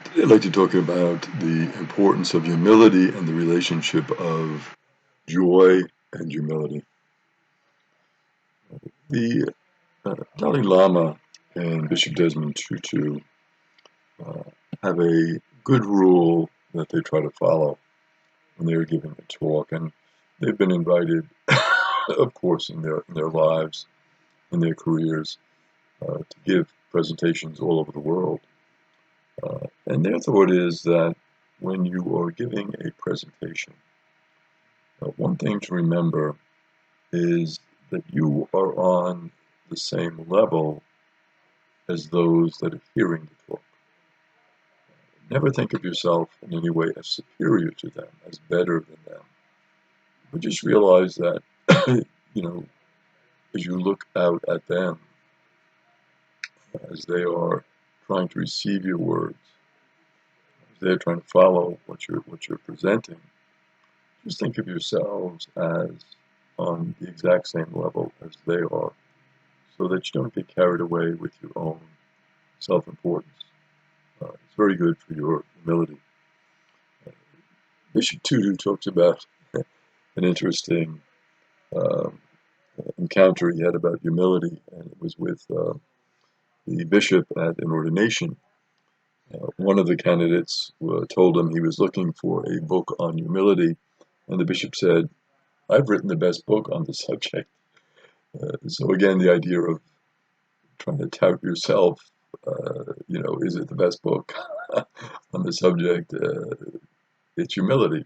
Today I'd like to talk about the importance of humility and the relationship of joy and humility. The Dalai Lama and Bishop Desmond Tutu uh, have a good rule that they try to follow when they're giving a talk, and they've been invited, of course, in their lives, in their careers, to give presentations all over the world. And their thought is that when you are giving a presentation, one thing to remember is that you are on the same level as those that are hearing the talk. Never think of yourself in any way as superior to them, as better than them. But just realize that, you know, as you look out at them, as they are trying to receive your words, as they're trying to follow what you're presenting, just think of yourselves as on the exact same level as they are, so that you don't get carried away with your own self-importance. It's very good for your humility. Bishop Tutu talks about an interesting uh, encounter he had about humility, and it was with the bishop at an ordination. One of the candidates told him he was looking for a book on humility, and the bishop said, "I've written the best book on the subject." So again, the idea of trying to tout yourself, is it the best book on the subject? It's humility.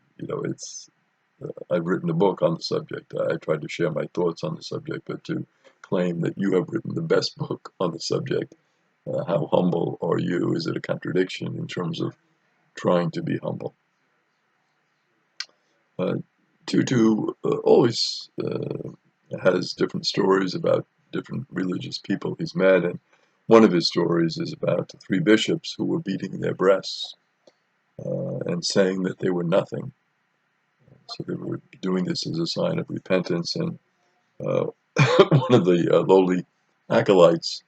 I've written a book on the subject. I tried to share my thoughts on the subject, but to claim that you have written the best book on the subject, how humble are you? Is it a contradiction in terms of trying to be humble? Uh, Tutu always has different stories about different religious people he's met, and one of his stories is about the three bishops who were beating their breasts and saying that they were nothing. So they were doing this as a sign of repentance, and uh, one of the lowly acolytes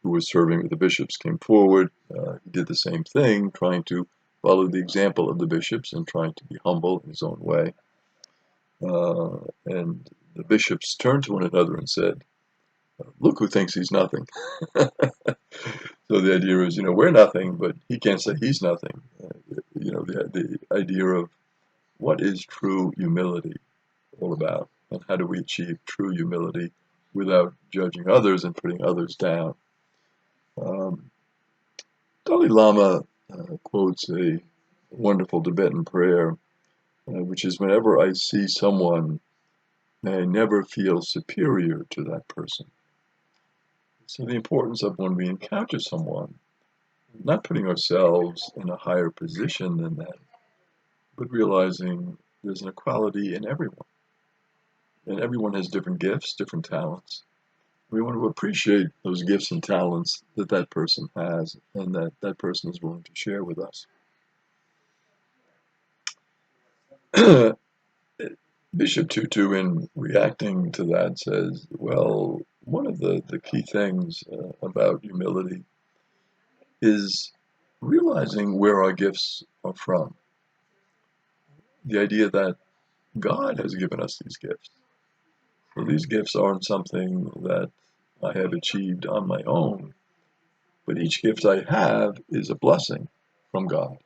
who was serving with the bishops came forward. He did the same thing, trying to follow the example of the bishops and trying to be humble in his own way. And the bishops turned to one another and said, "Look who thinks he's nothing." So the idea is, we're nothing, but he can't say he's nothing. The idea of what is true humility all about, and how do we achieve true humility without judging others and putting others down. Um, Dalai Lama quotes a wonderful Tibetan prayer, which is, "Whenever I see someone, may I never feel superior to that person." So the importance of when we encounter someone, not putting ourselves in a higher position than them, but realizing there's an equality in everyone. And everyone has different gifts, different talents. We want to appreciate those gifts and talents that that person has and that that person is willing to share with us. Bishop Tutu, in reacting to that, says, well, one of the key things about humility is realizing where our gifts are from. The idea that God has given us these gifts. So these gifts aren't something that I have achieved on my own, but each gift I have is a blessing from God.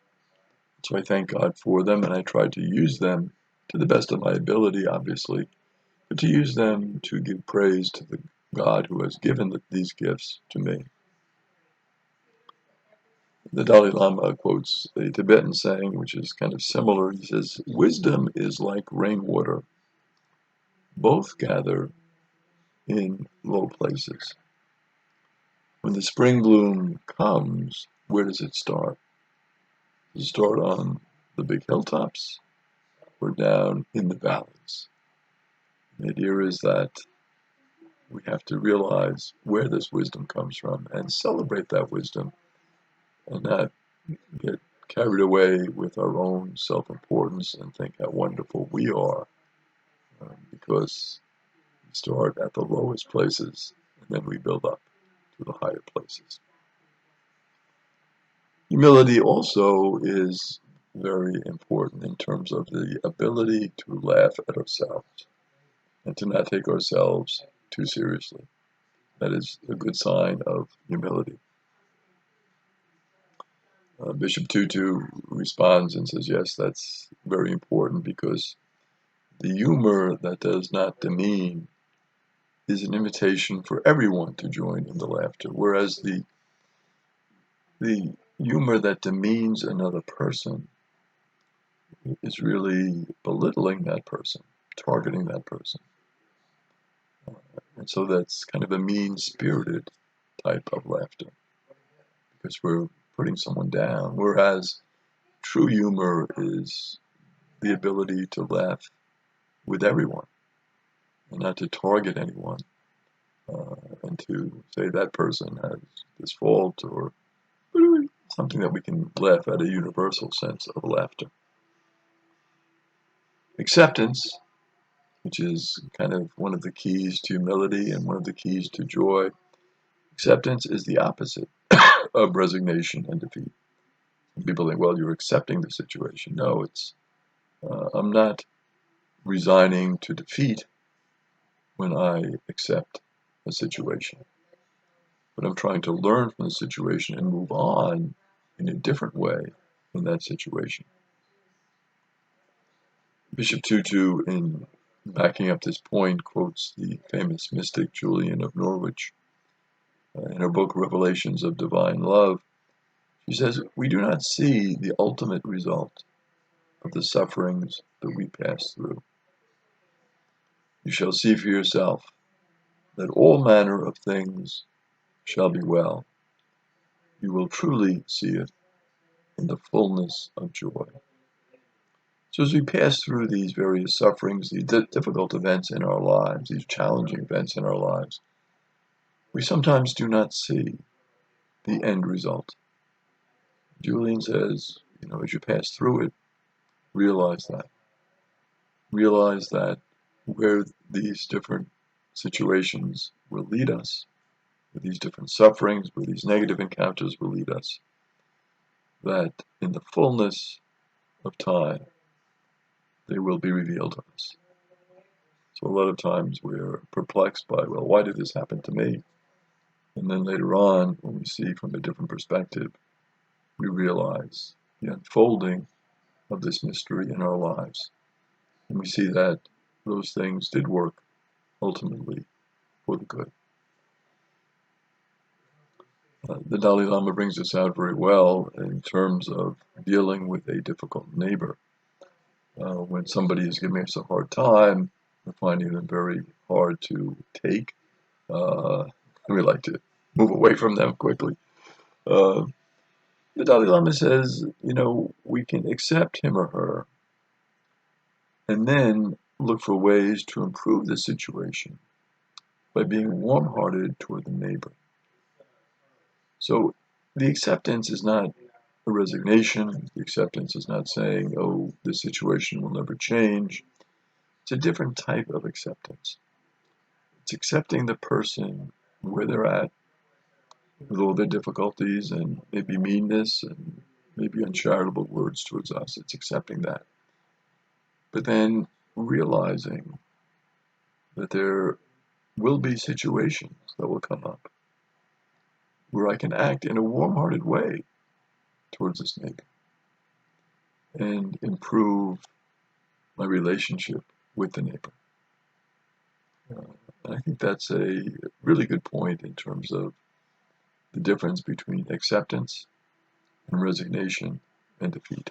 So I thank God for them, and I try to use them to the best of my ability, obviously, but to use them to give praise to the God who has given these gifts to me. The Dalai Lama quotes a Tibetan saying, which is kind of similar. He says, "Wisdom is like rainwater. Both gather in low places." When the spring bloom comes, where does it start? Does it start on the big hilltops or down in the valleys? The idea is that we have to realize where this wisdom comes from and celebrate that wisdom and not get carried away with our own self-importance and think how wonderful we are, because we start at the lowest places and then we build up to the higher places. Humility also is very important in terms of the ability to laugh at ourselves and to not take ourselves too seriously. That is a good sign of humility. Bishop Tutu responds and says, yes, that's very important because the humor that does not demean is an invitation for everyone to join in the laughter, whereas the humor that demeans another person is really belittling that person, targeting that person. And so that's kind of a mean-spirited type of laughter because we're putting someone down, whereas true humor is the ability to laugh with everyone and not to target anyone and to say that person has this fault or something that we can laugh at, a universal sense of laughter. Acceptance, which is kind of one of the keys to humility and one of the keys to joy. Acceptance is the opposite of resignation and defeat. People think, well, you're accepting the situation. No, I'm not resigning to defeat when I accept a situation, but I'm trying to learn from the situation and move on in a different way in that situation. Bishop Tutu, in backing up this point, quotes the famous mystic Julian of Norwich in her book Revelations of Divine Love. She says, we do not see the ultimate result of the sufferings that we pass through. You shall see for yourself that all manner of things shall be well. You will truly see it in the fullness of joy. So as we pass through these various sufferings, these difficult events in our lives, these challenging events in our lives, we sometimes do not see the end result. Julian says, as you pass through it, realize that. Realize that where these different situations will lead us, where these different sufferings, where these negative encounters will lead us, that in the fullness of time, they will be revealed to us. So a lot of times we're perplexed by, well, why did this happen to me? And then later on, when we see from a different perspective, we realize the unfolding of this mystery in our lives. And we see that those things did work ultimately for the good. The Dalai Lama brings this out very well in terms of dealing with a difficult neighbor. When somebody is giving us a hard time, we're finding them very hard to take. We like to move away from them quickly. The Dalai Lama says, we can accept him or her and then look for ways to improve the situation by being warm-hearted toward the neighbor. So the acceptance is not a resignation. The acceptance is not saying, oh, this situation will never change. It's a different type of acceptance. It's accepting the person where they're at with all their difficulties and maybe meanness and maybe uncharitable words towards us. It's accepting that. But then realizing that there will be situations that will come up where I can act in a warm-hearted way towards this neighbor and improve my relationship with the neighbor. And I think that's a really good point in terms of the difference between acceptance and resignation and defeat.